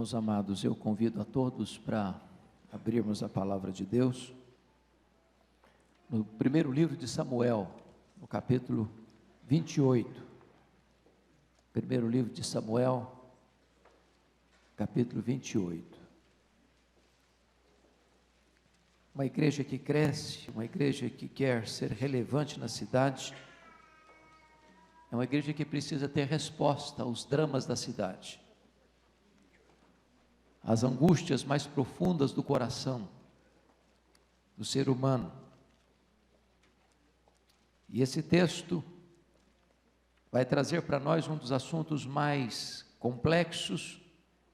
Irmãos amados, eu convido a todos para abrirmos a palavra de Deus no primeiro livro de Samuel, no capítulo 28. Primeiro livro de Samuel, capítulo 28. Uma igreja que cresce, uma igreja que quer ser relevante na cidade, é uma igreja que precisa ter resposta aos dramas da cidade, às angústias mais profundas do coração do ser humano. E esse texto vai trazer para nós um dos assuntos mais complexos,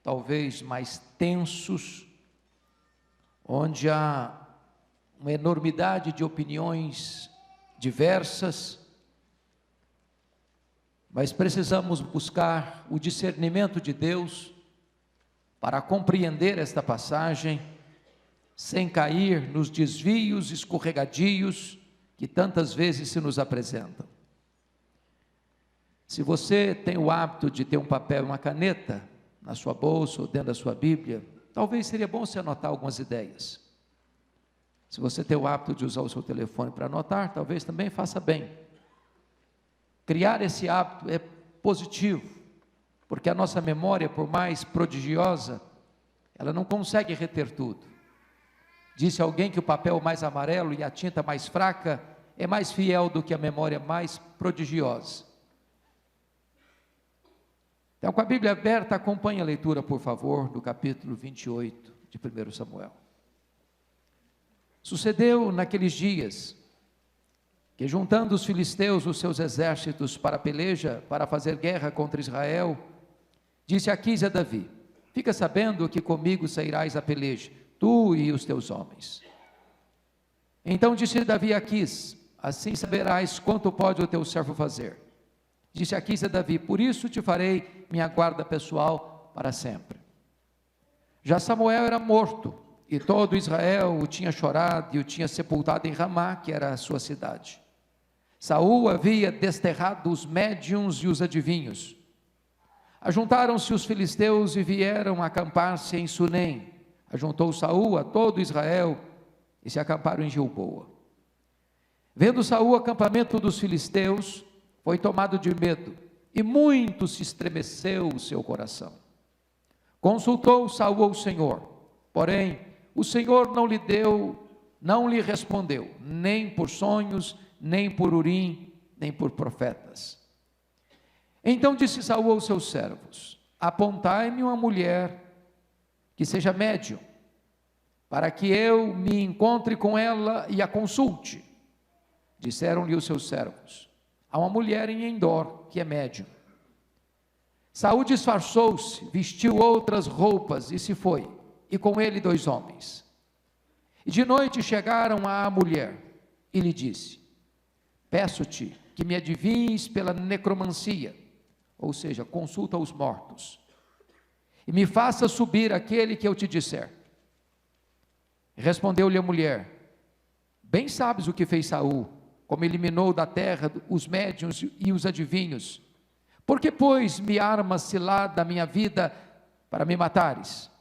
talvez mais tensos, onde há uma enormidade de opiniões diversas, mas precisamos buscar o discernimento de Deus para compreender esta passagem, sem cair nos desvios escorregadios que tantas vezes se nos apresentam. Se você tem o hábito de ter um papel e uma caneta na sua bolsa ou dentro da sua Bíblia, talvez seria bom você anotar algumas ideias. Se você tem o hábito de usar o seu telefone para anotar, talvez também faça bem. Criar esse hábito é positivo, porque a nossa memória, por mais prodigiosa, ela não consegue reter tudo. Disse alguém que o papel mais amarelo e a tinta mais fraca é mais fiel do que a memória mais prodigiosa. Então, com a Bíblia aberta, acompanhe a leitura, por favor, do capítulo 28 de 1 Samuel. Sucedeu naqueles dias que, juntando os filisteus os seus exércitos para a peleja, para fazer guerra contra Israel, disse Aquis a Davi: fica sabendo que comigo sairás a peleja, tu e os teus homens. Então disse Davi a Aquis: assim saberás quanto pode o teu servo fazer. Disse Aquis a Davi: por isso te farei minha guarda pessoal para sempre. Já Samuel era morto, e todo Israel o tinha chorado e o tinha sepultado em Ramá, que era a sua cidade. Saul havia desterrado os médiuns e os adivinhos. Ajuntaram-se os filisteus e vieram acampar-se em Sunem. Ajuntou Saul a todo Israel e se acamparam em Gilboa. Vendo Saul o acampamento dos filisteus, foi tomado de medo, e muito se estremeceu o seu coração. Consultou Saul ao Senhor, porém o Senhor não lhe respondeu, nem por sonhos, nem por Urim, nem por profetas. Então disse Saul aos seus servos: apontai-me uma mulher que seja médium, para que eu me encontre com ela e a consulte. Disseram-lhe os seus servos: há uma mulher em Endor que é médium. Saul disfarçou-se, vestiu outras roupas e se foi, e com ele 2 homens. E de noite chegaram à mulher e lhe disse: peço-te que me adivinhes pela necromancia, ou seja, consulta os mortos, e me faça subir aquele que eu te disser. Respondeu-lhe a mulher: bem sabes o que fez Saul, como eliminou da terra os médiuns e os adivinhos. Por que, pois, me armas cilada a minha vida para me matares?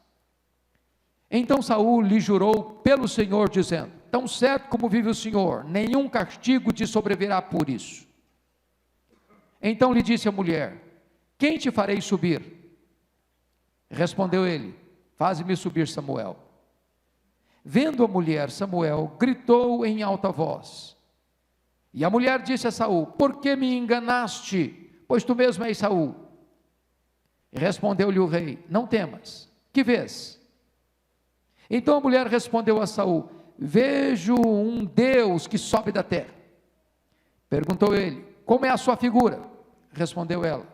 Então Saul lhe jurou pelo Senhor, dizendo: tão certo como vive o Senhor, nenhum castigo te sobrevirá por isso. Então lhe disse a mulher: quem te farei subir? Respondeu ele: faze-me subir Samuel. Vendo a mulher Samuel, gritou em alta voz. E a mulher disse a Saul: por que me enganaste? Pois tu mesmo és Saul. E respondeu-lhe o rei: não temas, que vês? Então a mulher respondeu a Saul: vejo um Deus que sobe da terra. Perguntou ele: como é a sua figura? Respondeu ela: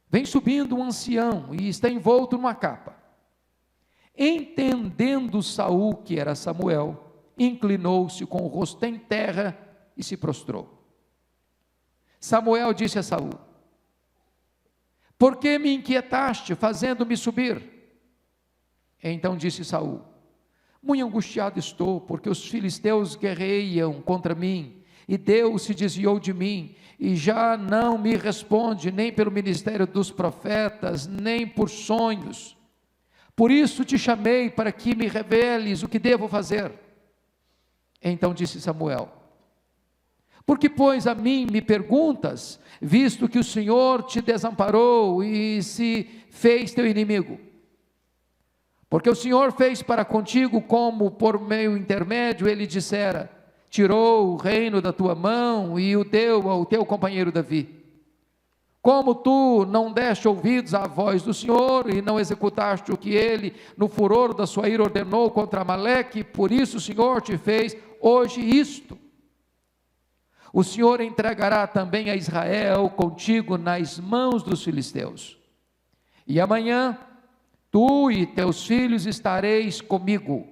vem subindo um ancião e está envolto numa capa. Entendendo Saul que era Samuel, inclinou-se com o rosto em terra e se prostrou. Samuel disse a Saul: por que me inquietaste, fazendo-me subir? Então disse Saul: muito angustiado estou, porque os filisteus guerreiam contra mim, e Deus se desviou de mim, e já não me responde, nem pelo ministério dos profetas, nem por sonhos. Por isso te chamei, para que me reveles o que devo fazer. Então disse Samuel: por que, pois, a mim me perguntas, visto que o Senhor te desamparou e se fez teu inimigo? Porque o Senhor fez para contigo como por meio intermédio ele dissera: tirou o reino da tua mão e o deu ao teu companheiro Davi. Como tu não deste ouvidos à voz do Senhor e não executaste o que ele, no furor da sua ira, ordenou contra Amaleque, por isso o Senhor te fez hoje isto. O Senhor entregará também a Israel contigo nas mãos dos filisteus. E amanhã, tu e teus filhos estareis comigo.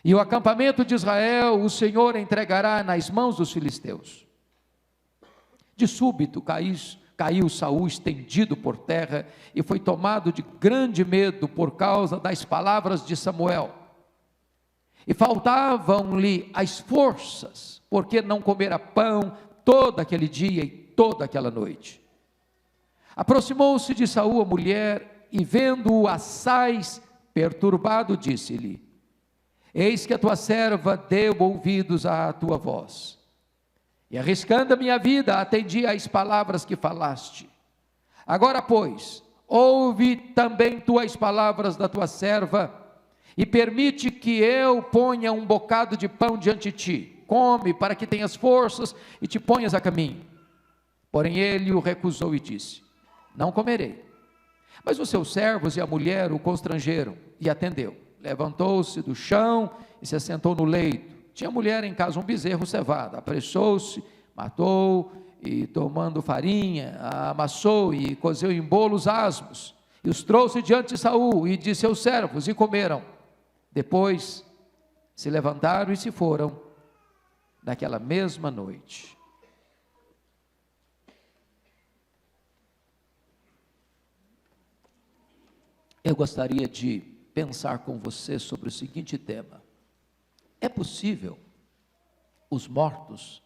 E o acampamento de Israel, o Senhor entregará nas mãos dos filisteus. De súbito caiu Saul estendido por terra, e foi tomado de grande medo por causa das palavras de Samuel. E faltavam-lhe as forças, porque não comera pão todo aquele dia e toda aquela noite. Aproximou-se de Saul a mulher, e vendo-o assaz perturbado, disse-lhe: eis que a tua serva deu ouvidos à tua voz, e arriscando a minha vida, atendi às palavras que falaste. Agora, pois, ouve também tu as palavras da tua serva, e permite que eu ponha um bocado de pão diante de ti. Come, para que tenhas forças e te ponhas a caminho. Porém ele o recusou e disse: não comerei. Mas os seus servos e a mulher o constrangeram, e atendeu. Levantou-se do chão e se assentou no leito. Tinha mulher em casa um bezerro cevado. Apressou-se, matou, e tomando farinha, a amassou e cozeu em bolos asmos, e os trouxe diante de Saul e de seus servos, e comeram. Depois se levantaram e se foram naquela mesma noite. Eu gostaria de pensar com você sobre o seguinte tema: é possível os mortos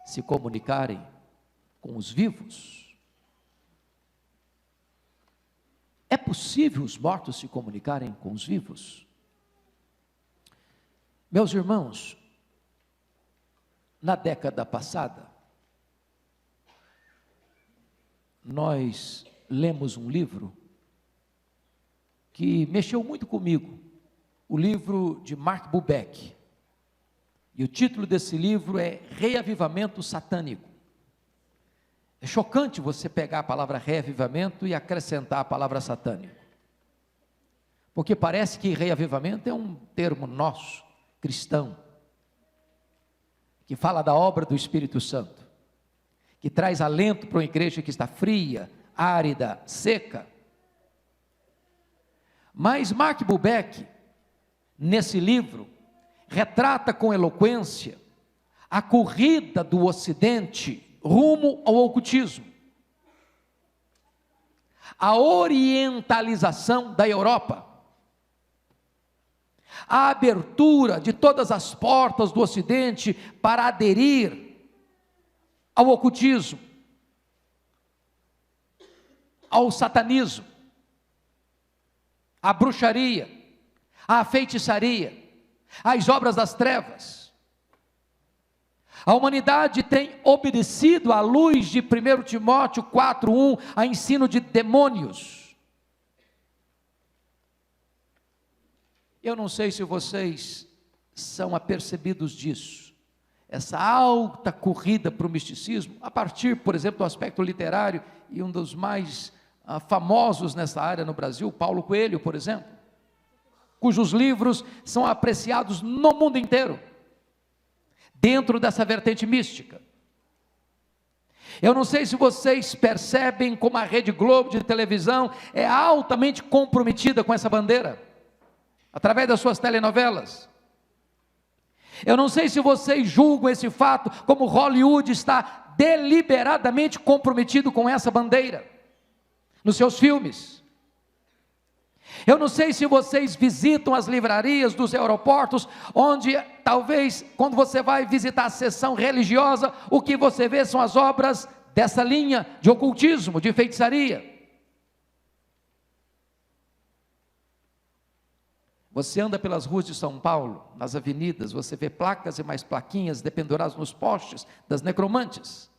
se comunicarem com os vivos? É possível os mortos se comunicarem com os vivos? Meus irmãos, na década passada, nós lemos um livro que mexeu muito comigo, o livro de Mark Bubeck, e o título desse livro é Reavivamento Satânico. É chocante você pegar a palavra reavivamento e acrescentar a palavra satânico, porque parece que reavivamento é um termo nosso, cristão, que fala da obra do Espírito Santo, que traz alento para uma igreja que está fria, árida, seca. Mas Mark Bubeck, nesse livro, retrata com eloquência a corrida do Ocidente rumo ao ocultismo, a orientalização da Europa, a abertura de todas as portas do Ocidente para aderir ao ocultismo, ao satanismo, à bruxaria, à feitiçaria, às obras das trevas. A humanidade tem obedecido à luz de 1 Timóteo 4:1, a ensino de demônios. Eu não sei se vocês são apercebidos disso, essa alta corrida para o misticismo, a partir, por exemplo, do aspecto literário, e um dos mais famosos nessa área no Brasil, Paulo Coelho, por exemplo, cujos livros são apreciados no mundo inteiro, dentro dessa vertente mística. Eu não sei se vocês percebem como a Rede Globo de televisão é altamente comprometida com essa bandeira, através das suas telenovelas. Eu não sei se vocês julgam esse fato, como Hollywood está deliberadamente comprometido com essa bandeira, nos seus filmes. Eu não sei se vocês visitam as livrarias dos aeroportos, onde talvez, quando você vai visitar a seção religiosa, o que você vê são as obras dessa linha de ocultismo, de feitiçaria. Você anda pelas ruas de São Paulo, nas avenidas, você vê placas e mais plaquinhas dependuradas nos postes das necromantes.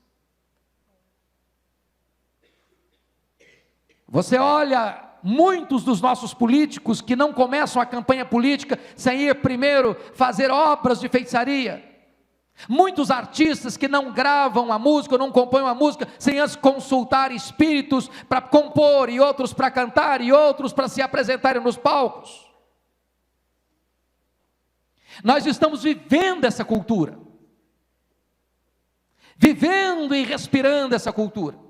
Você olha muitos dos nossos políticos que não começam a campanha política sem ir primeiro fazer obras de feitiçaria. Muitos artistas que não gravam a música, não compõem a música, sem antes consultar espíritos para compor, e outros para cantar, e outros para se apresentarem nos palcos. Nós estamos vivendo essa cultura, vivendo e respirando essa cultura.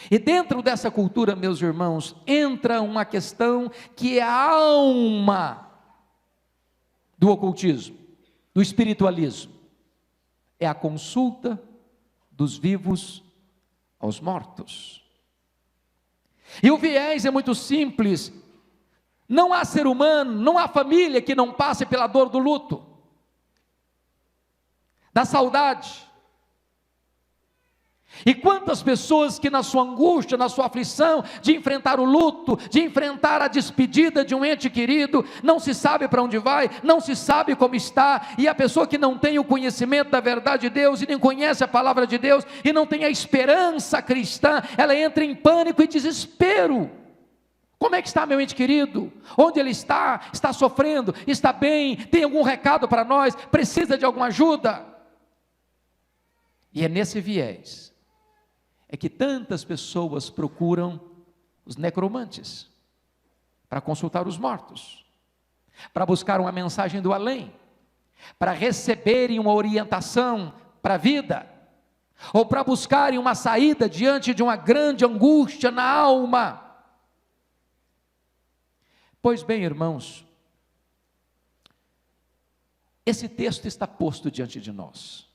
E dentro dessa cultura, meus irmãos, entra uma questão que é a alma do ocultismo, do espiritualismo. É a consulta dos vivos aos mortos. E o viés é muito simples. Não há ser humano, não há família que não passe pela dor do luto, da saudade. E quantas pessoas que na sua angústia, na sua aflição, de enfrentar o luto, de enfrentar a despedida de um ente querido, não se sabe para onde vai, não se sabe como está, e a pessoa que não tem o conhecimento da verdade de Deus, e nem conhece a palavra de Deus, e não tem a esperança cristã, ela entra em pânico e desespero. Como é que está meu ente querido? Onde ele está? Está sofrendo? Está bem? Tem algum recado para nós? Precisa de alguma ajuda? E é nesse viés é que tantas pessoas procuram os necromantes para consultar os mortos, para buscar uma mensagem do além, para receberem uma orientação para a vida, ou para buscarem uma saída diante de uma grande angústia na alma. Pois bem, irmãos, esse texto está posto diante de nós.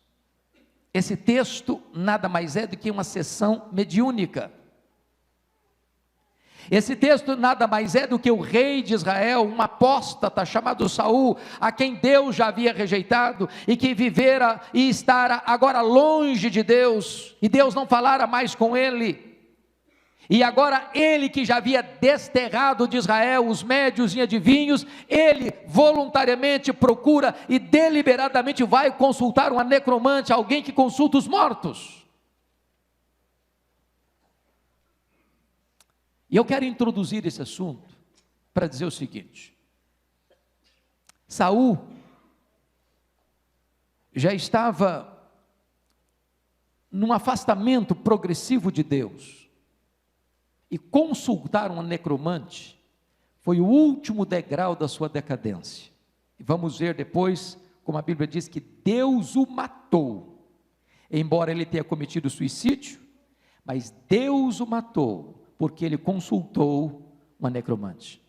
Esse texto nada mais é do que uma sessão mediúnica. Esse texto nada mais é do que o rei de Israel, um apóstata chamado Saul, a quem Deus já havia rejeitado, e que vivera e estara agora longe de Deus, e Deus não falara mais com ele. E agora ele que já havia desterrado de Israel os médios e adivinhos, ele voluntariamente procura e deliberadamente vai consultar uma necromante, alguém que consulta os mortos. E eu quero introduzir esse assunto para dizer o seguinte: Saul já estava num afastamento progressivo de Deus. E consultar um necromante foi o último degrau da sua decadência. E vamos ver depois, como a Bíblia diz, que Deus o matou. Embora ele tenha cometido suicídio, mas Deus o matou, porque ele consultou uma necromante.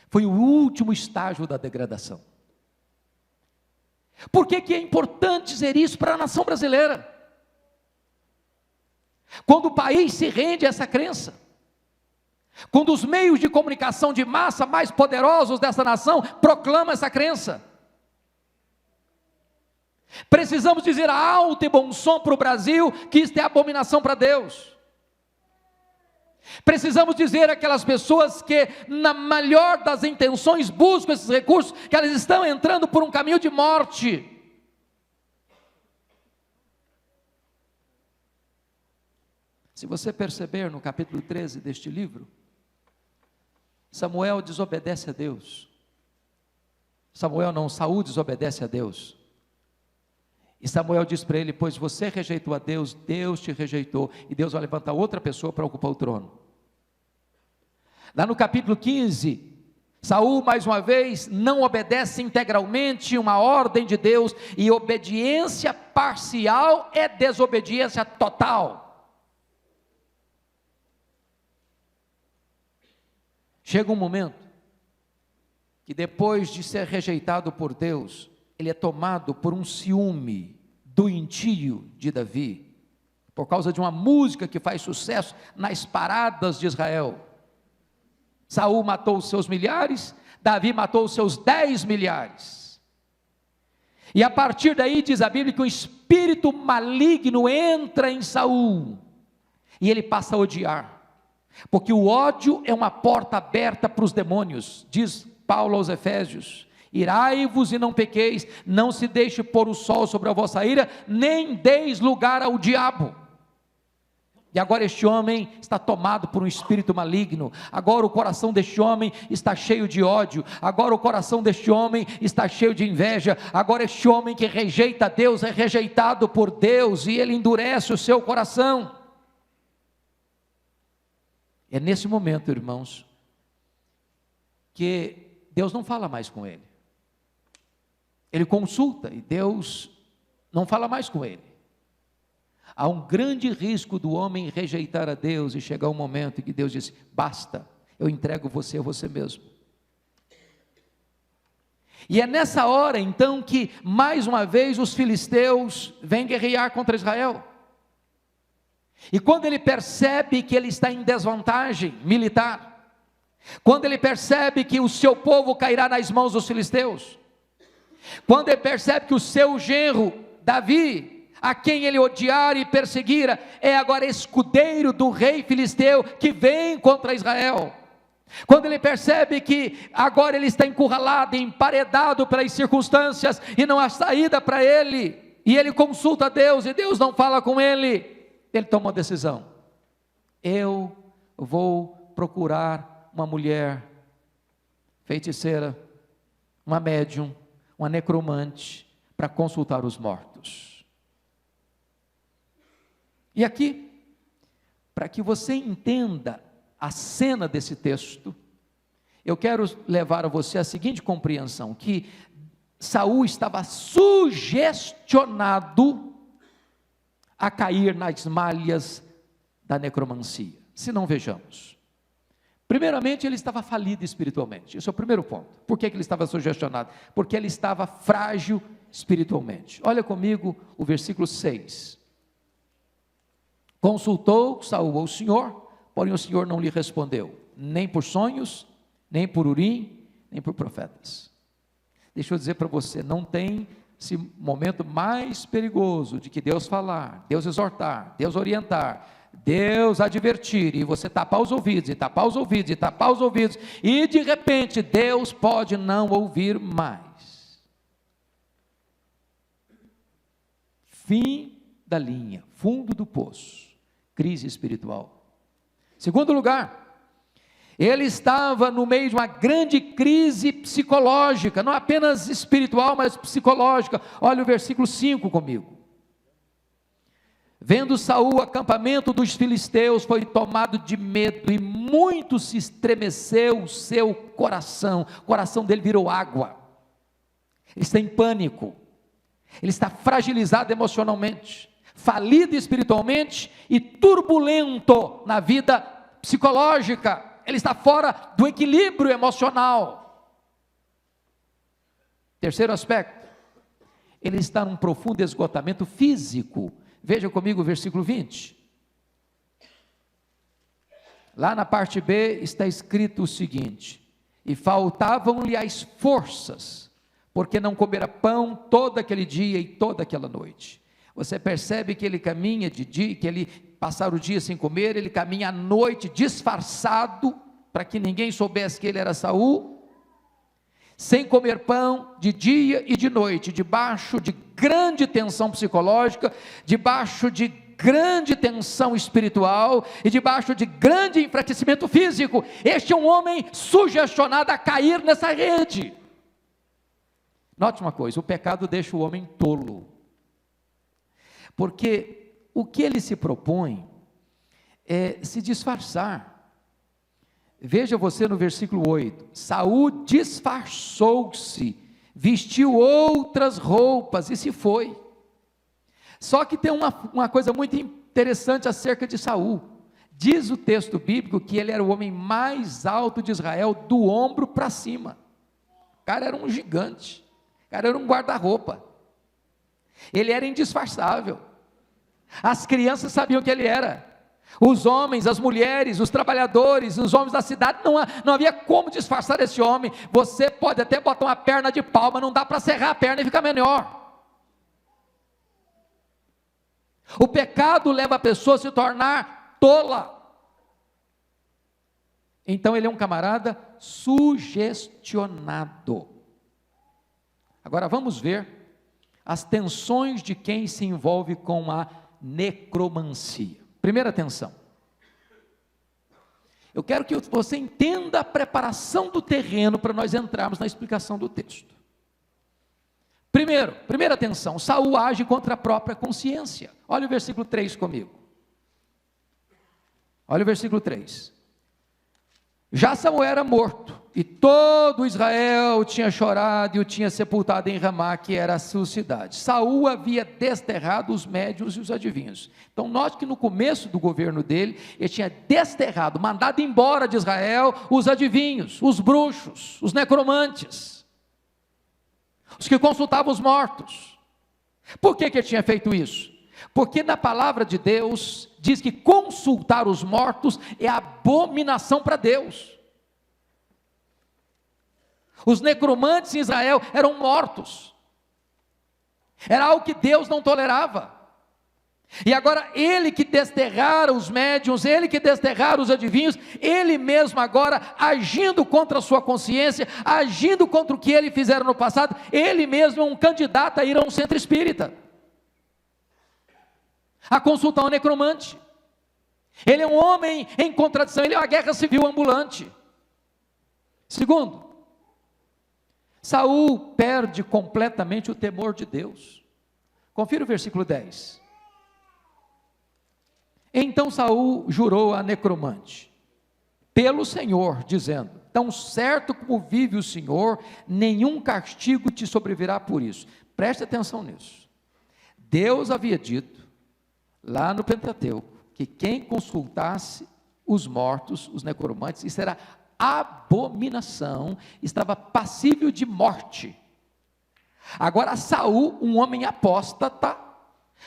Foi o último estágio da degradação. Por que é importante dizer isso para a nação brasileira? Quando o país se rende a essa crença, quando os meios de comunicação de massa mais poderosos dessa nação proclamam essa crença, precisamos dizer a alto e bom som para o Brasil que isto é abominação para Deus. Precisamos dizer àquelas pessoas que na melhor das intenções buscam esses recursos, que elas estão entrando por um caminho de morte. Se você perceber no capítulo 13 deste livro, Samuel desobedece a Deus. Saul desobedece a Deus. E Samuel diz para ele: pois você rejeitou a Deus, Deus te rejeitou, e Deus vai levantar outra pessoa para ocupar o trono. Lá no capítulo 15, Saul mais uma vez não obedece integralmente uma ordem de Deus, e obediência parcial é desobediência total. Chega um momento que depois de ser rejeitado por Deus, ele é tomado por um ciúme doentio de Davi, por causa de uma música que faz sucesso nas paradas de Israel. Saul matou os seus milhares, Davi matou os seus 10 milhares. E a partir daí diz a Bíblia que um espírito maligno entra em Saul, e ele passa a odiar. porque o ódio é uma porta aberta para os demônios. Diz Paulo aos Efésios: irai-vos e não pequeis, não se deixe pôr o sol sobre a vossa ira, nem deis lugar ao diabo. E agora este homem está tomado por um espírito maligno, agora o coração deste homem está cheio de ódio, agora o coração deste homem está cheio de inveja, agora este homem que rejeita Deus é rejeitado por Deus, e ele endurece o seu coração. É nesse momento, irmãos, que Deus não fala mais com ele. Ele consulta e Deus não fala mais com ele. Há um grande risco do homem rejeitar a Deus e chegar um momento em que Deus diz: basta, eu entrego você a você mesmo. E é nessa hora então que mais uma vez os filisteus vêm guerrear contra Israel. E quando ele percebe que ele está em desvantagem militar, quando ele percebe que o seu povo cairá nas mãos dos filisteus, quando ele percebe que o seu genro Davi, a quem ele odiara e perseguira, é agora escudeiro do rei filisteu que vem contra Israel, quando ele percebe que agora ele está encurralado, emparedado pelas circunstâncias e não há saída para ele, e ele consulta a Deus e Deus não fala com ele, ele toma uma decisão: eu vou procurar uma mulher feiticeira, uma médium, uma necromante, para consultar os mortos. E aqui, para que você entenda a cena desse texto, eu quero levar a você a seguinte compreensão: que Saul estava sugestionado a cair nas malhas da necromancia. Se não, vejamos. Primeiramente, ele estava falido espiritualmente. Esse é o primeiro ponto. Por que ele estava sugestionado? Porque ele estava frágil espiritualmente. Olha comigo o versículo 6. Consultou Saul ao Senhor, porém o Senhor não lhe respondeu, nem por sonhos, nem por Urim, nem por profetas. Deixa eu dizer para você, não tem esse momento mais perigoso de que Deus falar, Deus exortar, Deus orientar, Deus advertir, e você tapar os ouvidos, e tapar os ouvidos, e tapar os ouvidos, e de repente Deus pode não ouvir mais. Fim da linha, fundo do poço. Crise espiritual. Segundo lugar, ele estava no meio de uma grande crise psicológica, não apenas espiritual, mas psicológica. Olha o versículo 5 comigo. Vendo Saul o acampamento dos filisteus, foi tomado de medo, e muito se estremeceu o seu coração. O coração dele virou água. Ele está em pânico. Ele está fragilizado emocionalmente, falido espiritualmente e turbulento na vida psicológica. Ele está fora do equilíbrio emocional. Terceiro aspecto, ele está num profundo esgotamento físico. Veja comigo o versículo 20. Lá na parte B está escrito o seguinte: e faltavam-lhe as forças, porque não comera pão todo aquele dia e toda aquela noite. Você percebe que ele caminha de dia, que ele passar o dia sem comer, ele caminha à noite disfarçado, para que ninguém soubesse que ele era Saul, sem comer pão de dia e de noite, debaixo de grande tensão psicológica, debaixo de grande tensão espiritual e debaixo de grande enfraquecimento físico. Este é um homem sugestionado a cair nessa rede. Note uma coisa: o pecado deixa o homem tolo. Porque o que ele se propõe é se disfarçar. Veja você no versículo 8: Saul disfarçou-se, vestiu outras roupas e se foi. Só que tem uma coisa muito interessante acerca de Saul. Diz o texto bíblico que ele era o homem mais alto de Israel, do ombro para cima. O cara era um gigante, o cara era um guarda-roupa. Ele era indisfarçável. As crianças sabiam que ele era. Os homens, as mulheres, os trabalhadores, os homens da cidade, não havia como disfarçar esse homem. Você pode até botar uma perna de pau, mas não dá para serrar a perna e ficar menor. O pecado leva a pessoa a se tornar tola. Então ele é um camarada sugestionado. Agora vamos ver as tensões de quem se envolve com a necromancia. Primeira tensão. Eu quero que você entenda a preparação do terreno para nós entrarmos na explicação do texto. Primeira tensão, Saul age contra a própria consciência. Olha o versículo 3 comigo. Olha o versículo 3. Já Samuel era morto, e todo Israel tinha chorado e o tinha sepultado em Ramá, que era a sua cidade. Saul havia desterrado os médiuns e os adivinhos. Então note que no começo do governo dele, ele tinha desterrado, mandado embora de Israel os adivinhos, os bruxos, os necromantes, os que consultavam os mortos. Por que ele tinha feito isso? Porque na palavra de Deus, diz que consultar os mortos é abominação para Deus. Os necromantes em Israel eram mortos, era algo que Deus não tolerava. E agora ele que desterrara os médiuns, ele que desterrara os adivinhos, ele mesmo agora agindo contra a sua consciência, agindo contra o que ele fizeram no passado, ele mesmo é um candidato a ir a um centro espírita, a consultar um necromante. Ele é um homem em contradição, ele é uma guerra civil ambulante. Segundo, Saul perde completamente o temor de Deus. Confira o versículo 10. Então Saul jurou a necromante, pelo Senhor, dizendo: tão certo como vive o Senhor, nenhum castigo te sobrevirá por isso. Preste atenção nisso. Deus havia dito, lá no Pentateuco, que quem consultasse os mortos, os necromantes, isso era abominação, estava passível de morte. Agora Saul, um homem apóstata,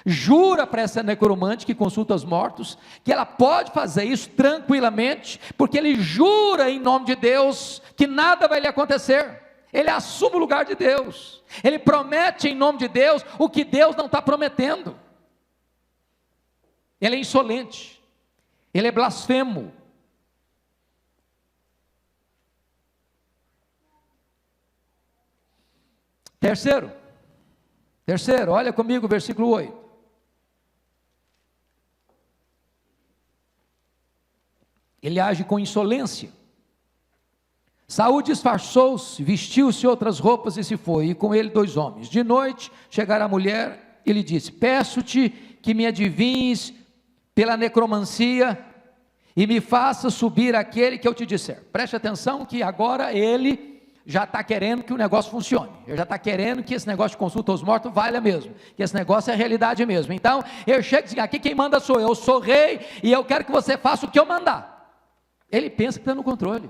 jura para essa necromante que consulta os mortos, que ela pode fazer isso tranquilamente, porque ele jura em nome de Deus, que nada vai lhe acontecer. Ele assume o lugar de Deus, ele promete em nome de Deus, o que Deus não está prometendo. Ele é insolente, ele é blasfemo. Terceiro, olha comigo o versículo 8. Ele age com insolência. Saul disfarçou-se, vestiu-se outras roupas e se foi, e com ele 2 homens. De noite chegaram a mulher e lhe disse: peço-te que me adivinhes pela necromancia e me faça subir aquele que eu te disser. Preste atenção que agora ele já está querendo que o negócio funcione, ele já está querendo que esse negócio de consulta aos mortos valha mesmo, que esse negócio é realidade mesmo. Então eu chego e digo: aqui quem manda sou eu sou rei, e eu quero que você faça o que eu mandar. Ele pensa que está no controle,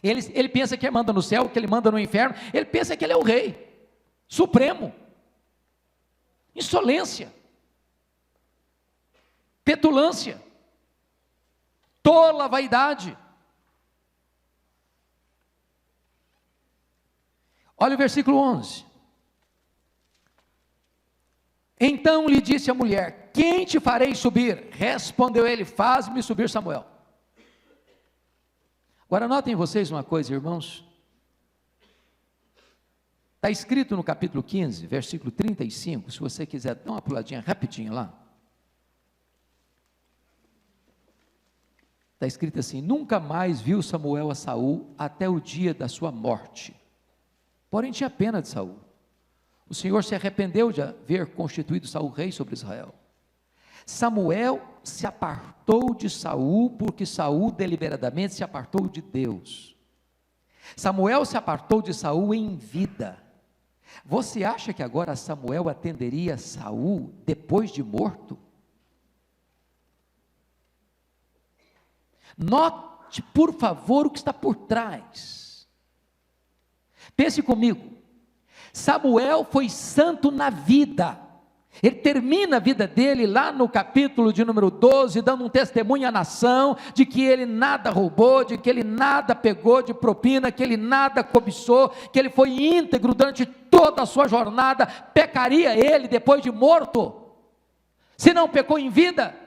ele pensa que ele manda no céu, que ele manda no inferno, ele pensa que ele é o rei supremo. Insolência, petulância, tola vaidade. Olha o versículo 11. Então lhe disse a mulher: quem te farei subir? Respondeu ele: faz-me subir Samuel. Agora notem vocês uma coisa, irmãos. Está escrito no capítulo 15, versículo 35, se você quiser dar uma puladinha rapidinho lá. Está escrito assim: nunca mais viu Samuel a Saul até o dia da sua morte. Porém tinha pena de Saul. O Senhor se arrependeu de haver constituído Saul rei sobre Israel. Samuel se apartou de Saul, porque Saul deliberadamente se apartou de Deus. Samuel se apartou de Saul em vida. Você acha que agora Samuel atenderia Saul depois de morto? Note, por favor, o que está por trás. Pense comigo, Samuel foi santo na vida, ele termina a vida dele lá no capítulo de número 12, dando um testemunho à nação, de que ele nada roubou, de que ele nada pegou de propina, que ele nada cobiçou, que ele foi íntegro durante toda a sua jornada. Pecaria ele depois de morto, se não pecou em vida?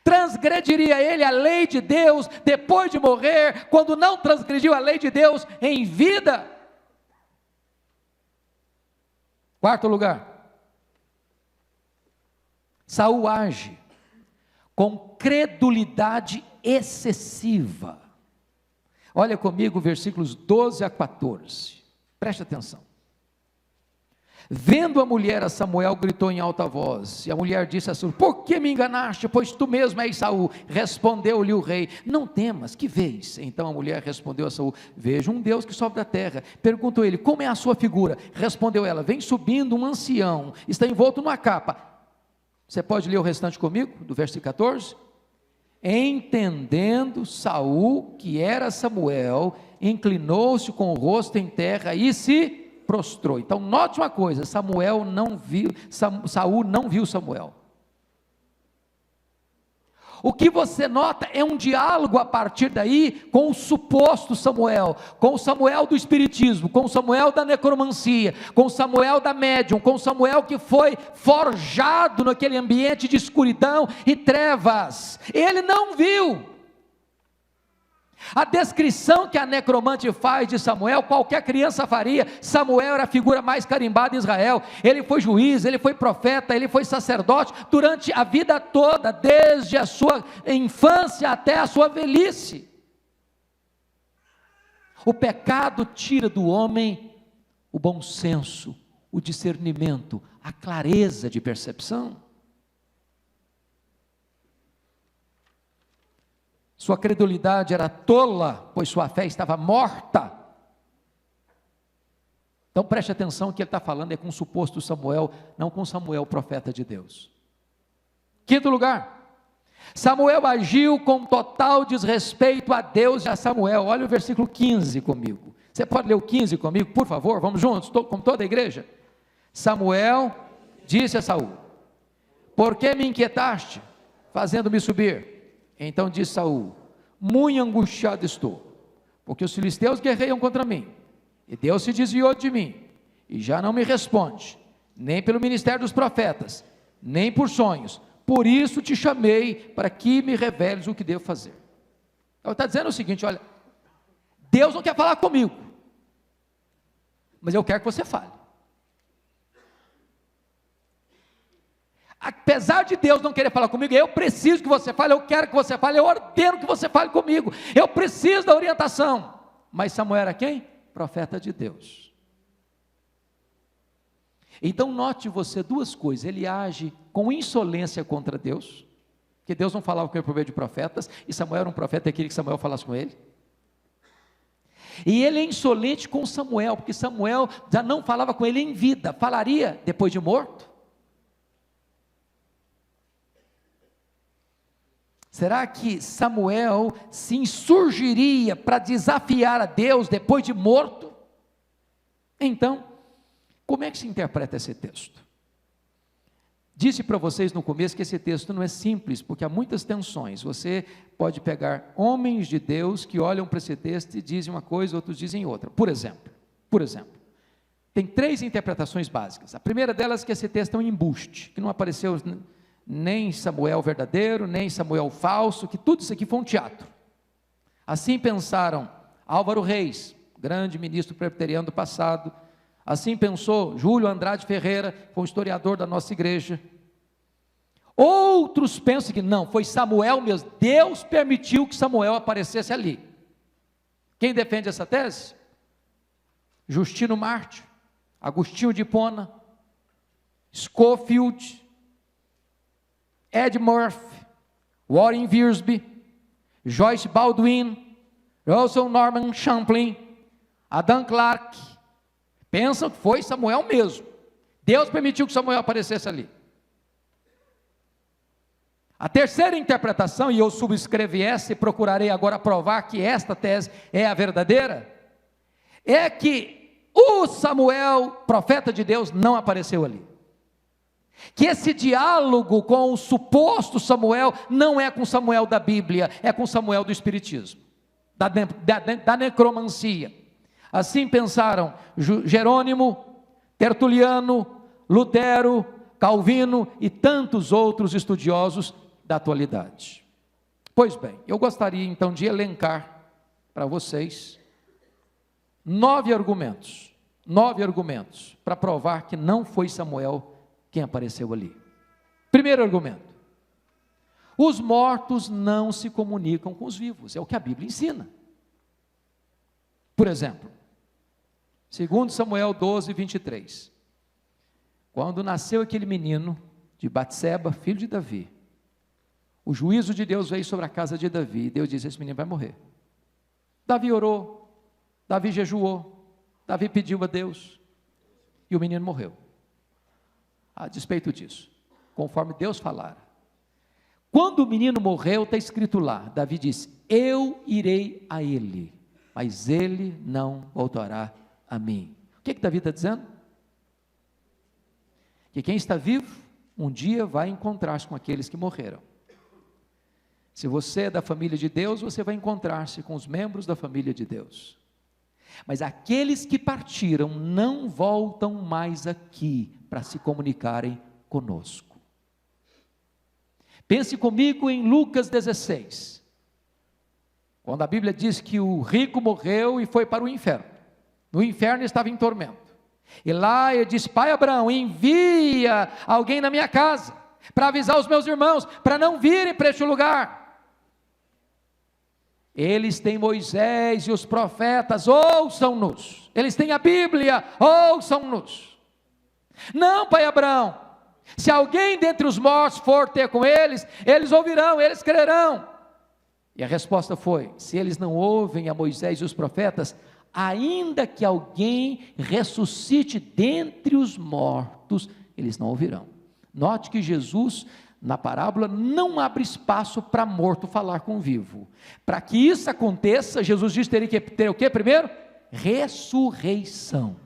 Transgrediria ele a lei de Deus depois de morrer, quando não transgrediu a lei de Deus em vida? Quarto lugar, Saul age com credulidade excessiva. Olha comigo versículos 12 a 14, preste atenção. Vendo a mulher a Samuel, gritou em alta voz, e a mulher disse a Saul: por que me enganaste, pois tu mesmo és Saul? Respondeu-lhe o rei: não temas, que vês? Então a mulher respondeu a Saul: vejo um Deus que sobe da terra. Perguntou ele: como é a sua figura? Respondeu ela: vem subindo um ancião, está envolto numa capa. Você pode ler o restante comigo, do versículo 14? Entendendo Saul que era Samuel, inclinou-se com o rosto em terra e se prostrou. Então note uma coisa, Saul não viu Samuel. O que você nota é um diálogo a partir daí com o suposto Samuel, com o Samuel do espiritismo, com o Samuel da necromancia, com o Samuel da médium, com o Samuel que foi forjado naquele ambiente de escuridão e trevas. Ele não viu. A descrição que a necromante faz de Samuel, qualquer criança faria. Samuel era a figura mais carimbada em Israel. Ele foi juiz, ele foi profeta, ele foi sacerdote durante a vida toda, desde a sua infância até a sua velhice. O pecado tira do homem o bom senso, o discernimento, a clareza de percepção. Sua credulidade era tola, pois sua fé estava morta. Então preste atenção, o que ele está falando é com o suposto Samuel, não com Samuel, profeta de Deus. Quinto lugar, Samuel agiu com total desrespeito a Deus e a Samuel. Olha o versículo 15 comigo. Você pode ler o 15 comigo, por favor? Vamos juntos, com toda a igreja. Samuel disse a Saul: por que me inquietaste, fazendo-me subir? Então disse Saul: muito angustiado estou, porque os filisteus guerreiam contra mim, e Deus se desviou de mim, e já não me responde, nem pelo ministério dos profetas, nem por sonhos. Por isso te chamei, para que me reveles o que devo fazer. Então está dizendo o seguinte: olha, Deus não quer falar comigo, mas eu quero que você fale. Apesar de Deus não querer falar comigo, eu preciso que você fale, eu quero que você fale, eu ordeno que você fale comigo, eu preciso da orientação. Mas Samuel era quem? Profeta de Deus. Então note você duas coisas: ele age com insolência contra Deus, porque Deus não falava com ele por meio de profetas, e Samuel era um profeta e queria que Samuel falasse com ele. E ele é insolente com Samuel, porque Samuel já não falava com ele em vida, falaria depois de morto. Será que Samuel se insurgiria para desafiar a Deus depois de morto? Então, como é que se interpreta esse texto? Disse para vocês no começo que esse texto não é simples, porque há muitas tensões. Você pode pegar homens de Deus que olham para esse texto e dizem uma coisa, outros dizem outra. Por exemplo, tem três interpretações básicas. A primeira delas é que esse texto é um embuste, que não apareceu nem Samuel verdadeiro, nem Samuel falso, que tudo isso aqui foi um teatro. Assim pensaram Álvaro Reis, grande ministro presbiteriano do passado. Assim pensou Júlio Andrade Ferreira, foi um historiador da nossa igreja. Outros pensam que não, foi Samuel mesmo, Deus permitiu que Samuel aparecesse ali. Quem defende essa tese? Justino Mártir, Agostinho de Hipona, Scofield, Ed Murphy, Warren Wiersbe, Joyce Baldwin, Russell Norman Champlin, Adam Clarke, pensam que foi Samuel mesmo. Deus permitiu que Samuel aparecesse ali. A terceira interpretação, e eu subscrevi essa e procurarei agora provar que esta tese é a verdadeira, é que o Samuel, profeta de Deus, não apareceu ali. Que esse diálogo com o suposto Samuel não é com Samuel da Bíblia, é com Samuel do Espiritismo, da necromancia. Assim pensaram Jerônimo, Tertuliano, Lutero, Calvino e tantos outros estudiosos da atualidade. Pois bem, eu gostaria então de elencar para vocês 9 argumentos para provar que não foi Samuel quem apareceu ali. Primeiro argumento: os mortos não se comunicam com os vivos, é o que a Bíblia ensina. Por exemplo, 2 Samuel 12, 23, quando nasceu aquele menino de Batseba, filho de Davi, o juízo de Deus veio sobre a casa de Davi, e Deus disse: esse menino vai morrer. Davi orou, Davi jejuou, Davi pediu a Deus, e o menino morreu. A despeito disso, conforme Deus falara. Quando o menino morreu, está escrito lá, Davi disse: eu irei a ele, mas ele não voltará a mim. O que Davi está dizendo? Que quem está vivo, um dia vai encontrar-se com aqueles que morreram. Se você é da família de Deus, você vai encontrar-se com os membros da família de Deus. Mas aqueles que partiram não voltam mais aqui para se comunicarem conosco. Pense comigo em Lucas 16, quando a Bíblia diz que o rico morreu e foi para o inferno. No inferno estava em tormento. E lá ele disse: pai Abraão, envia alguém na minha casa para avisar os meus irmãos, para não virem para este lugar. Eles têm Moisés e os profetas, ouçam-nos. Eles têm a Bíblia, ouçam-nos. Não, pai Abraão, se alguém dentre os mortos for ter com eles, eles ouvirão, eles crerão. E a resposta foi: se eles não ouvem a Moisés e os profetas, ainda que alguém ressuscite dentre os mortos, eles não ouvirão. Note que Jesus, na parábola, não abre espaço para morto falar com vivo. Para que isso aconteça, Jesus diz que teria que ter o que primeiro? Ressurreição.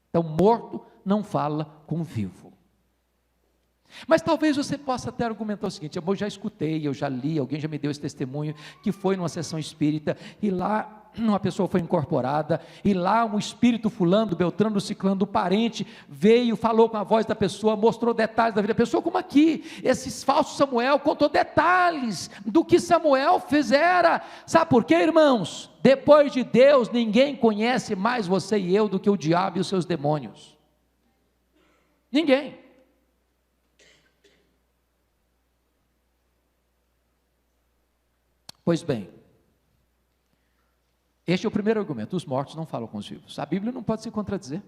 Então, morto não fala com vivo. Mas talvez você possa até argumentar o seguinte: eu já escutei, eu já li, alguém já me deu esse testemunho, que foi numa sessão espírita, e lá uma pessoa foi incorporada, e lá um espírito fulano, beltrano, ciclano, parente, veio, falou com a voz da pessoa, mostrou detalhes da vida da pessoa, como aqui, esse falso Samuel contou detalhes do que Samuel fizera. Sabe por quê, irmãos? Depois de Deus, ninguém conhece mais você e eu do que o diabo e os seus demônios. Ninguém. Pois bem, este é o primeiro argumento: os mortos não falam com os vivos. A Bíblia não pode se contradizer.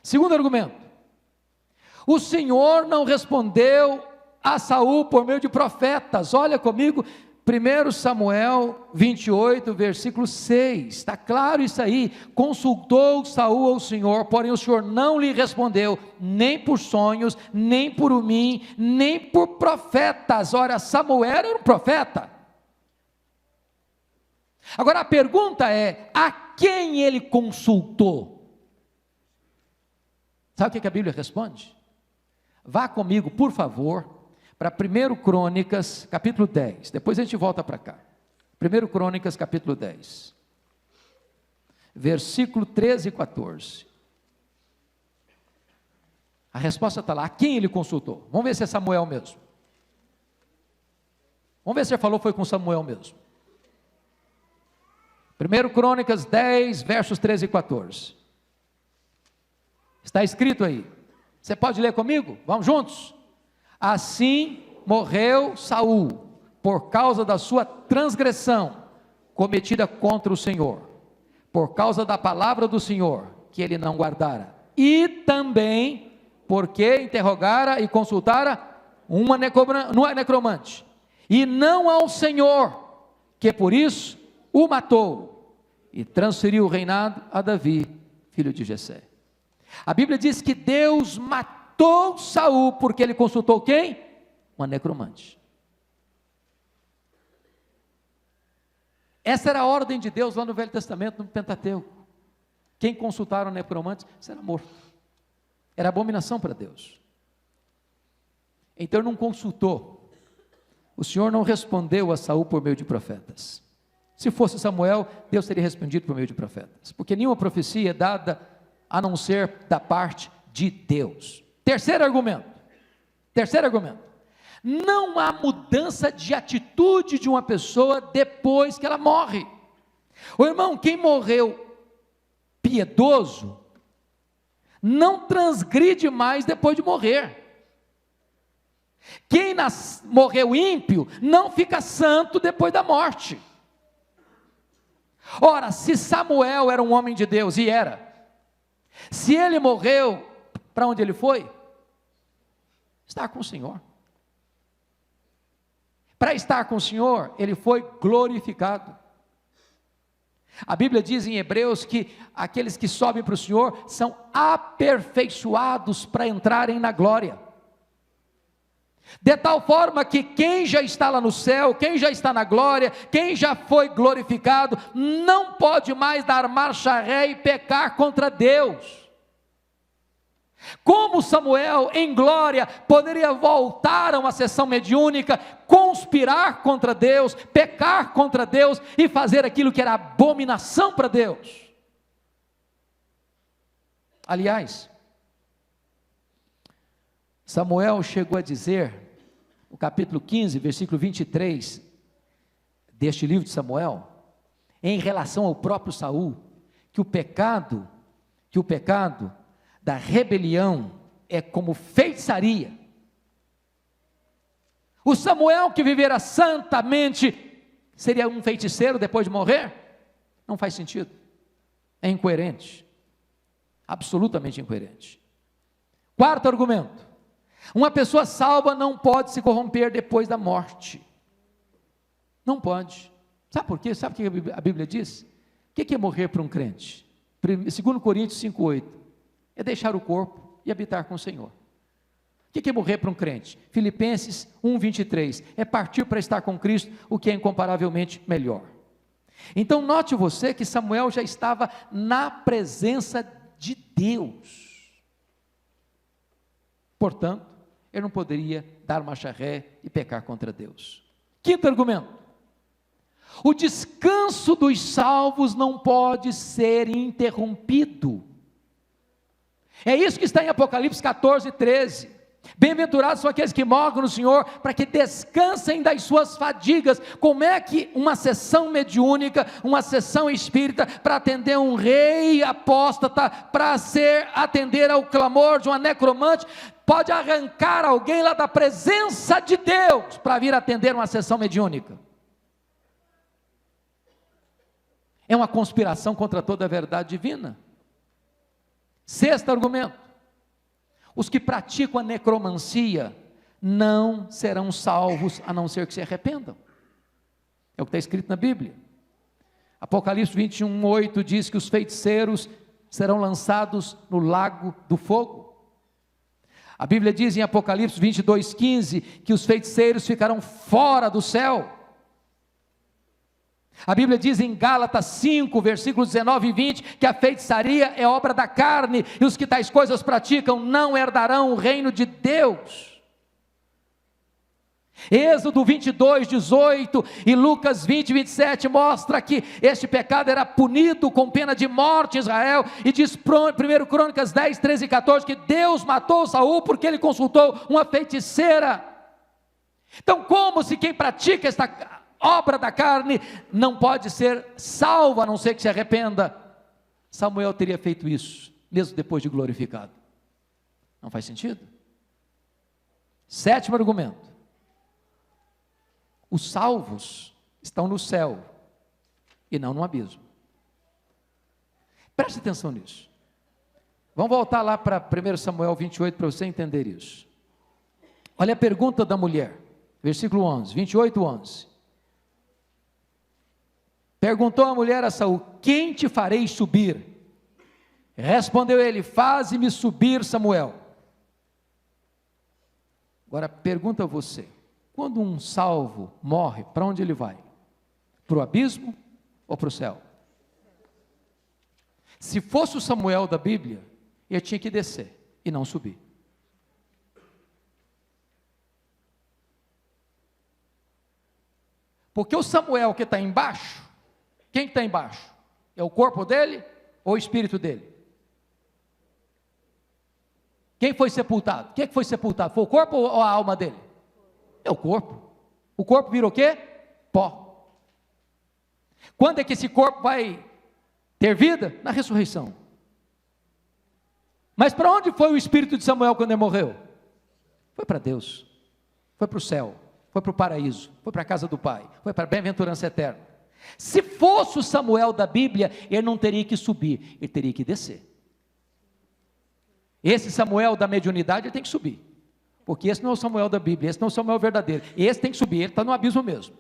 Segundo argumento: o Senhor não respondeu a Saul por meio de profetas. Olha comigo, 1 Samuel 28, versículo 6, está claro isso aí. Consultou Saul ao Senhor, porém o Senhor não lhe respondeu, nem por sonhos, nem por umim, nem por profetas. Ora, Samuel era um profeta. Agora a pergunta é: a quem ele consultou? Sabe o que a Bíblia responde? Vá comigo, por favor, para 1 Crônicas, capítulo 10, depois a gente volta para cá. 1 Crônicas, capítulo 10, versículo 13 e 14. A resposta está lá: a quem ele consultou? Vamos ver se é Samuel mesmo. Vamos ver se ele falou foi com Samuel mesmo. 1 Crônicas 10, versos 13 e 14. Está escrito aí. Você pode ler comigo? Vamos juntos? Assim morreu Saul, por causa da sua transgressão cometida contra o Senhor, por causa da palavra do Senhor, que ele não guardara, e também porque interrogara e consultara uma necromante, e não ao Senhor, que por isso o matou, e transferiu o reinado a Davi, filho de Jessé. A Bíblia diz que Deus matou Saul, porque ele consultou quem? Uma necromante. Essa era a ordem de Deus lá no Velho Testamento, no Pentateuco. Quem consultaram necromantes será morto. Era abominação para Deus. Então ele não consultou. O Senhor não respondeu a Saul por meio de profetas. Se fosse Samuel, Deus teria respondido por meio de profetas, porque nenhuma profecia é dada a não ser da parte de Deus. Terceiro argumento, Não há mudança de atitude de uma pessoa depois que ela morre. Ô irmão, quem morreu piedoso, não transgride mais depois de morrer. Quem morreu ímpio, não fica santo depois da morte. Ora, se Samuel era um homem de Deus, e era, se ele morreu, para onde ele foi? Estar com o Senhor. Para estar com o Senhor, ele foi glorificado. A Bíblia diz em Hebreus que aqueles que sobem para o Senhor são aperfeiçoados para entrarem na glória. De tal forma que quem já está lá no céu, quem já está na glória, quem já foi glorificado, não pode mais dar marcha ré e pecar contra Deus. Como Samuel, em glória, poderia voltar a uma sessão mediúnica, conspirar contra Deus, pecar contra Deus e fazer aquilo que era abominação para Deus? Aliás, Samuel chegou a dizer, no capítulo 15, versículo 23, deste livro de Samuel, em relação ao próprio Saul, que o pecado da rebelião é como feitiçaria. O Samuel que vivera santamente, seria um feiticeiro depois de morrer? Não faz sentido, é incoerente, absolutamente incoerente. Quarto argumento: uma pessoa salva não pode se corromper depois da morte, não pode. Sabe por quê? Sabe o que a Bíblia diz? O que é morrer para um crente? 2 Coríntios 5,8, é deixar o corpo e habitar com o Senhor. O que é morrer para um crente? Filipenses 1,23, é partir para estar com Cristo, o que é incomparavelmente melhor. Então note você que Samuel já estava na presença de Deus, portanto, ele não poderia dar marcha ré e pecar contra Deus. Quinto argumento: o descanso dos salvos não pode ser interrompido. É isso que está em Apocalipse 14, 13. Bem-aventurados são aqueles que morrem no Senhor, para que descansem das suas fadigas. Como é que uma sessão mediúnica, uma sessão espírita, para atender um rei apóstata, para atender ao clamor de uma necromante, pode arrancar alguém lá da presença de Deus, para vir atender uma sessão mediúnica? É uma conspiração contra toda a verdade divina. Sexto argumento: os que praticam a necromancia não serão salvos, a não ser que se arrependam. É o que está escrito na Bíblia. Apocalipse 21:8 diz que os feiticeiros serão lançados no lago do fogo. A Bíblia diz em Apocalipse 22:15 que os feiticeiros ficarão fora do céu. A Bíblia diz em Gálatas 5, versículos 19 e 20, que a feitiçaria é obra da carne, e os que tais coisas praticam não herdarão o reino de Deus. Êxodo 22, 18 e Lucas 20, 27 mostra que este pecado era punido com pena de morte em Israel, e diz 1 Crônicas 10, 13 e 14, que Deus matou Saul porque ele consultou uma feiticeira. Então, como se quem pratica esta obra da carne não pode ser salvo, a não ser que se arrependa? Samuel teria feito isso, mesmo depois de glorificado. Não faz sentido? Sétimo argumento: os salvos estão no céu e não no abismo. Preste atenção nisso. Vamos voltar lá para 1 Samuel 28 para você entender isso. Olha a pergunta da mulher, versículo 11, 28, 11. Perguntou a mulher a Saul: quem te farei subir? Respondeu ele: faze-me subir, Samuel. Agora pergunta a você: quando um salvo morre, para onde ele vai? Para o abismo ou para o céu? Se fosse o Samuel da Bíblia, ele tinha que descer e não subir. Porque o Samuel que está embaixo, quem está embaixo? É o corpo dele ou o espírito dele? Quem foi sepultado? Quem foi sepultado? Foi o corpo ou a alma dele? É o corpo. O corpo vira o quê? Pó. Quando é que esse corpo vai ter vida? Na ressurreição. Mas para onde foi o espírito de Samuel quando ele morreu? Foi para Deus, foi para o céu, foi para o paraíso, foi para a casa do Pai, foi para a bem-aventurança eterna. Se fosse o Samuel da Bíblia, ele não teria que subir, ele teria que descer. Esse Samuel da mediunidade, ele tem que subir, porque esse não é o Samuel da Bíblia, esse não é o Samuel verdadeiro, esse tem que subir, ele está no abismo mesmo.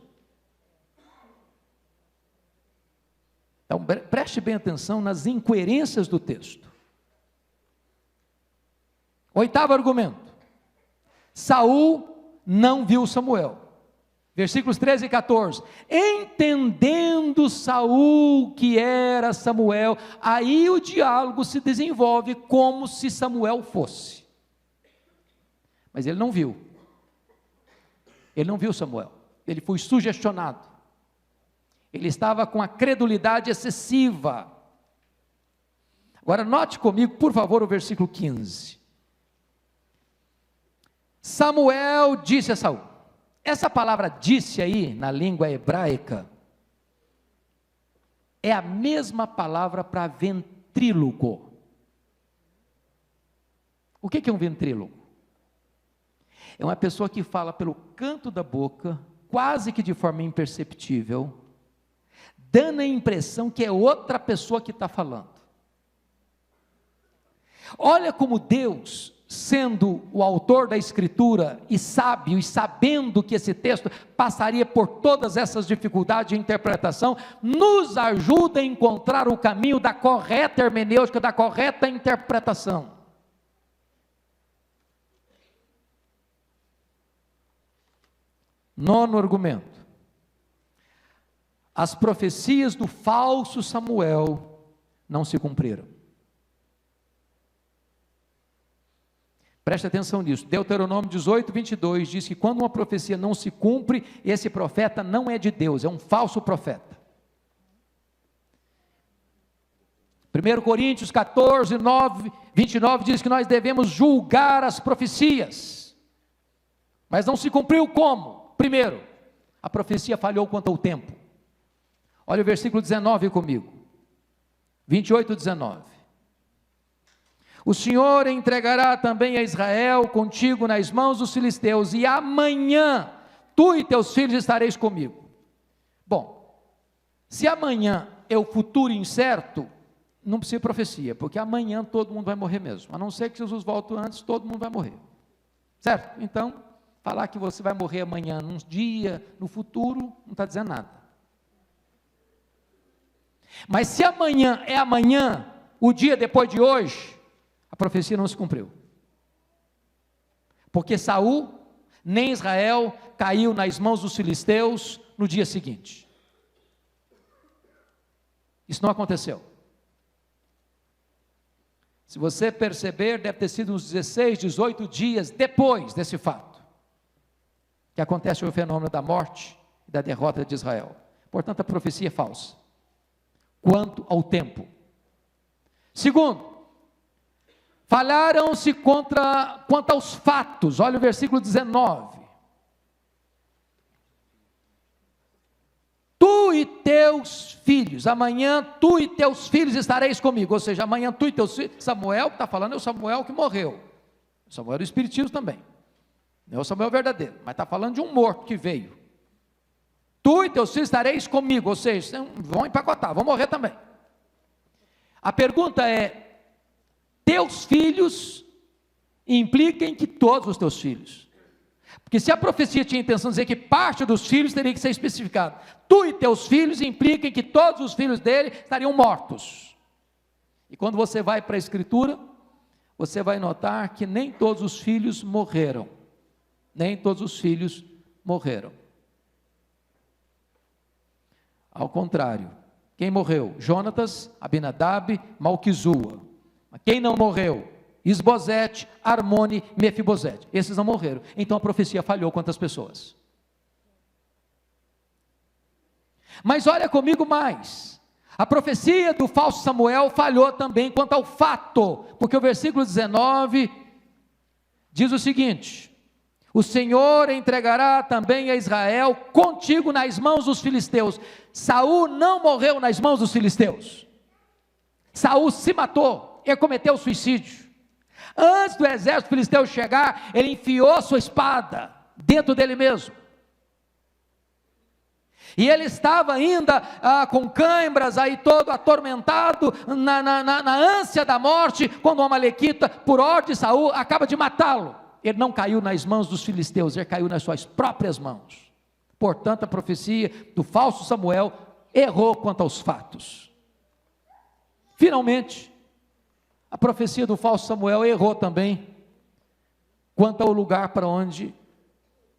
Então preste bem atenção nas incoerências do texto. Oitavo argumento: Saul não viu Samuel. Versículos 13 e 14. Entendendo Saul que era Samuel, aí o diálogo se desenvolve como se Samuel fosse. Mas ele não viu. Ele não viu Samuel. Ele foi sugestionado. Ele estava com a credulidade excessiva. Agora note comigo, por favor, o versículo 15. Samuel disse a Saul. Essa palavra disse aí, na língua hebraica, é a mesma palavra para ventríloco. O que é um ventríloco? É uma pessoa que fala pelo canto da boca, quase que de forma imperceptível, dando a impressão que é outra pessoa que está falando. Olha como Deus, sendo o autor da escritura e sábio, e sabendo que esse texto passaria por todas essas dificuldades de interpretação, nos ajuda a encontrar o caminho da correta hermenêutica, da correta interpretação. Nono argumento: as profecias do falso Samuel não se cumpriram. Preste atenção nisso. Deuteronômio 18, 22 diz que quando uma profecia não se cumpre, esse profeta não é de Deus, é um falso profeta. 1 Coríntios 14, 29 diz que nós devemos julgar as profecias. Mas não se cumpriu como? Primeiro, a profecia falhou quanto ao tempo. Olha o versículo 19 comigo. 28, 19. O Senhor entregará também a Israel contigo nas mãos dos filisteus, e amanhã tu e teus filhos estareis comigo. Bom, se amanhã é o futuro incerto, não precisa de profecia, porque amanhã todo mundo vai morrer mesmo, a não ser que Jesus volte antes, todo mundo vai morrer, certo? Então, falar que você vai morrer amanhã, num dia, no futuro, não está dizendo nada. Mas se amanhã é amanhã, o dia depois de hoje, a profecia não se cumpriu, porque Saul, nem Israel, caiu nas mãos dos filisteus no dia seguinte. Isso não aconteceu. Se você perceber, deve ter sido uns 16, 18 dias depois desse fato, que acontece o fenômeno da morte e da derrota de Israel. Portanto, a profecia é falsa, quanto ao tempo. Segundo, falharam-se quanto aos fatos. Olha o versículo 19. Tu e teus filhos, amanhã tu e teus filhos estareis comigo. Ou seja, amanhã tu e teus filhos. Samuel que está falando é o Samuel que morreu. O Samuel do Espiritismo também. Não é o Samuel verdadeiro, mas está falando de um morto que veio. Tu e teus filhos estareis comigo. Ou seja, vão empacotar, vão morrer também. A pergunta é: teus filhos impliquem que todos os teus filhos. Porque se a profecia tinha a intenção de dizer que parte dos filhos teria que ser especificado, tu e teus filhos impliquem que todos os filhos dele estariam mortos. E quando você vai para a Escritura, você vai notar que nem todos os filhos morreram. Nem todos os filhos morreram. Ao contrário, quem morreu? Jonatas, Abinadab, Malquizua. Quem não morreu? Isbosete, Armone, Mefibosete. Esses não morreram. Então a profecia falhou quantas pessoas? Mas olha comigo mais. A profecia do falso Samuel falhou também quanto ao fato, porque o versículo 19 diz o seguinte: o Senhor entregará também a Israel contigo nas mãos dos filisteus. Saul não morreu nas mãos dos filisteus. Saul se matou, ele cometeu suicídio. Antes do exército filisteu chegar, ele enfiou sua espada dentro dele mesmo. E ele estava ainda com câimbras, aí todo atormentado, na ânsia da morte, quando o amalequita, por ordem de Saul, acaba de matá-lo. Ele não caiu nas mãos dos filisteus, ele caiu nas suas próprias mãos. Portanto, a profecia do falso Samuel errou quanto aos fatos. Finalmente, a profecia do falso Samuel errou também quanto ao lugar para onde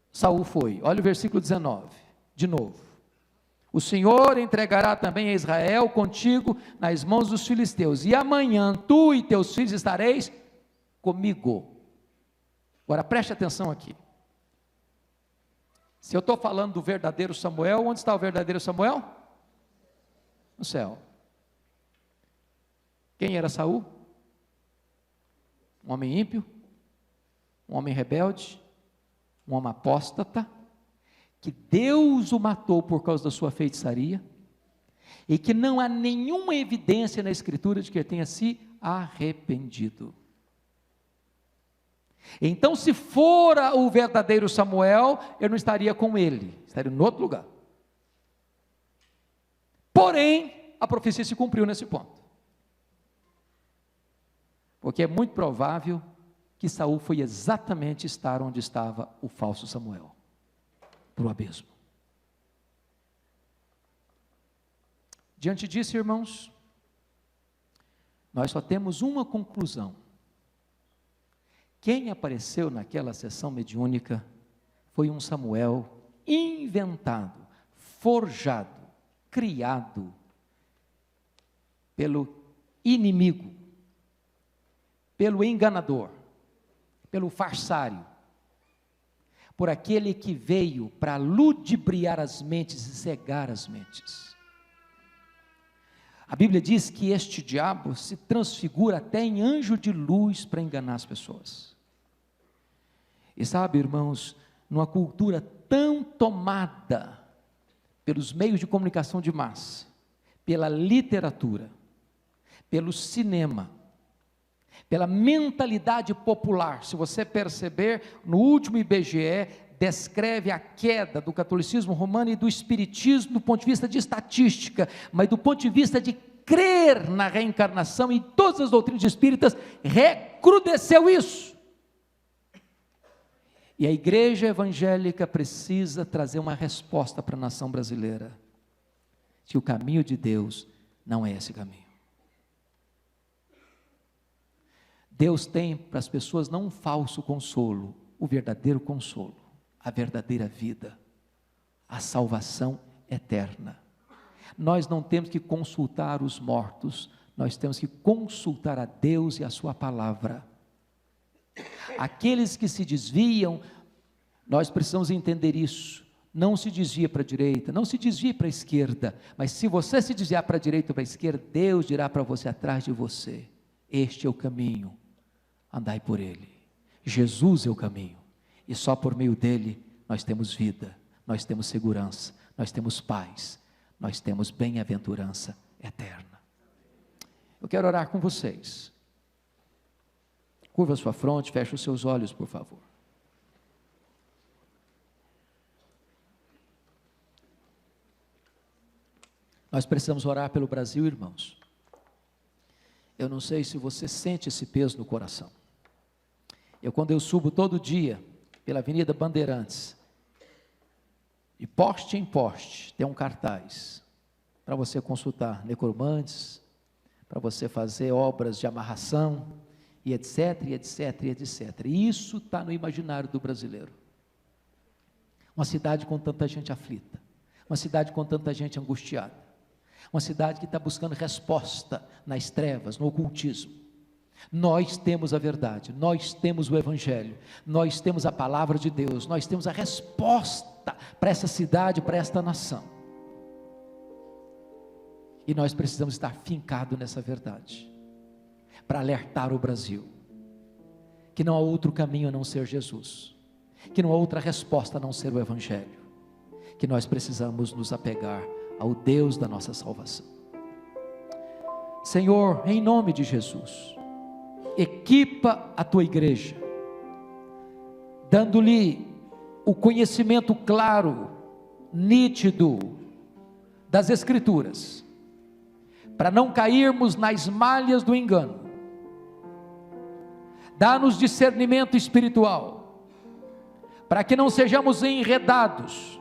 Saul foi. Olha o versículo 19, de novo. O Senhor entregará também a Israel contigo nas mãos dos filisteus, e amanhã tu e teus filhos estareis comigo. Agora preste atenção aqui. Se eu estou falando do verdadeiro Samuel, onde está o verdadeiro Samuel? No céu. Quem era Saul? Um homem ímpio, um homem rebelde, um homem apóstata, que Deus o matou por causa da sua feitiçaria, e que não há nenhuma evidência na Escritura de que ele tenha se arrependido. Então, se fora o verdadeiro Samuel, eu não estaria com ele, estaria em outro lugar. Porém, a profecia se cumpriu nesse ponto, porque é muito provável que Saul foi exatamente estar onde estava o falso Samuel, para o abismo. Diante disso, irmãos, nós só temos uma conclusão. Quem apareceu naquela sessão mediúnica foi um Samuel inventado, forjado, criado pelo inimigo, pelo enganador, pelo farsário, por aquele que veio para ludibriar as mentes e cegar as mentes. A Bíblia diz que este diabo se transfigura até em anjo de luz para enganar as pessoas. E sabe, irmãos, numa cultura tão tomada pelos meios de comunicação de massa, pela literatura, pelo cinema, pela mentalidade popular, se você perceber, no último IBGE, descreve a queda do catolicismo romano e do espiritismo do ponto de vista de estatística, mas do ponto de vista de crer na reencarnação, e todas as doutrinas espíritas recrudesceu isso. E a igreja evangélica precisa trazer uma resposta para a nação brasileira, que o caminho de Deus não é esse caminho. Deus tem para as pessoas não um falso consolo, o verdadeiro consolo, a verdadeira vida, a salvação eterna. Nós não temos que consultar os mortos, nós temos que consultar a Deus e a sua palavra. Aqueles que se desviam, nós precisamos entender isso. Não se desvia para a direita, não se desvia para a esquerda, mas se você se desviar para a direita ou para a esquerda, Deus dirá para você atrás de você: este é o caminho, andai por ele. Jesus é o caminho, e só por meio dele nós temos vida, nós temos segurança, nós temos paz, nós temos bem-aventurança eterna. Eu quero orar com vocês. Curva a sua fronte, feche os seus olhos, por favor. Nós precisamos orar pelo Brasil, irmãos. Eu não sei se você sente esse peso no coração. Quando eu subo todo dia pela Avenida Bandeirantes, de poste em poste, tem um cartaz para você consultar necromantes, para você fazer obras de amarração, e etc, e etc, e etc. E isso está no imaginário do brasileiro. Uma cidade com tanta gente aflita, uma cidade com tanta gente angustiada, uma cidade que está buscando resposta nas trevas, no ocultismo. Nós temos a verdade, nós temos o Evangelho, nós temos a palavra de Deus, nós temos a resposta para essa cidade, para esta nação. E nós precisamos estar fincados nessa verdade, para alertar o Brasil, que não há outro caminho a não ser Jesus, que não há outra resposta a não ser o Evangelho, que nós precisamos nos apegar ao Deus da nossa salvação. Senhor, em nome de Jesus, equipa a tua igreja, dando-lhe o conhecimento claro, nítido das Escrituras, para não cairmos nas malhas do engano. Dá-nos discernimento espiritual, para que não sejamos enredados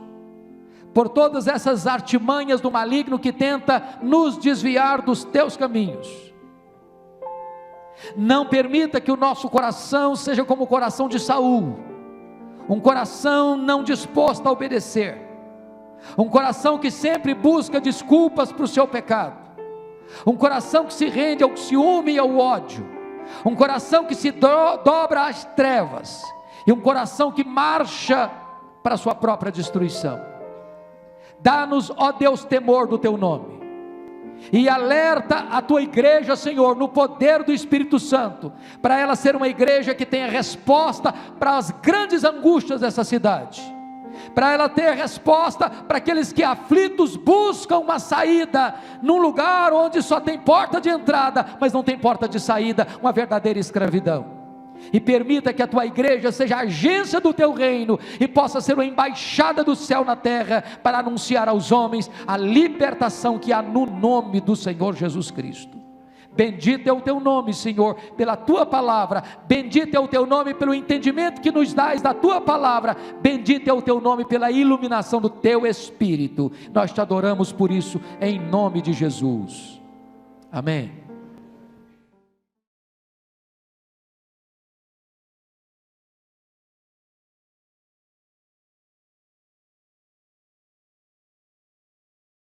por todas essas artimanhas do maligno que tenta nos desviar dos teus caminhos. Não permita que o nosso coração seja como o coração de Saul, um coração não disposto a obedecer, um coração que sempre busca desculpas para o seu pecado, um coração que se rende ao ciúme e ao ódio, um coração que se dobra às trevas, e um coração que marcha para a sua própria destruição. Dá-nos, ó Deus, temor do teu nome, e alerta a tua igreja, Senhor, no poder do Espírito Santo, para ela ser uma igreja que tenha resposta para as grandes angústias dessa cidade, para ela ter resposta para aqueles que aflitos buscam uma saída, num lugar onde só tem porta de entrada, mas não tem porta de saída, uma verdadeira escravidão. E permita que a tua igreja seja a agência do teu reino, e possa ser uma embaixada do céu na terra, para anunciar aos homens a libertação que há no nome do Senhor Jesus Cristo. Bendito é o teu nome, Senhor, pela tua palavra, bendito é o teu nome pelo entendimento que nos dás da tua palavra, bendito é o teu nome pela iluminação do teu Espírito. Nós te adoramos por isso, em nome de Jesus, amém.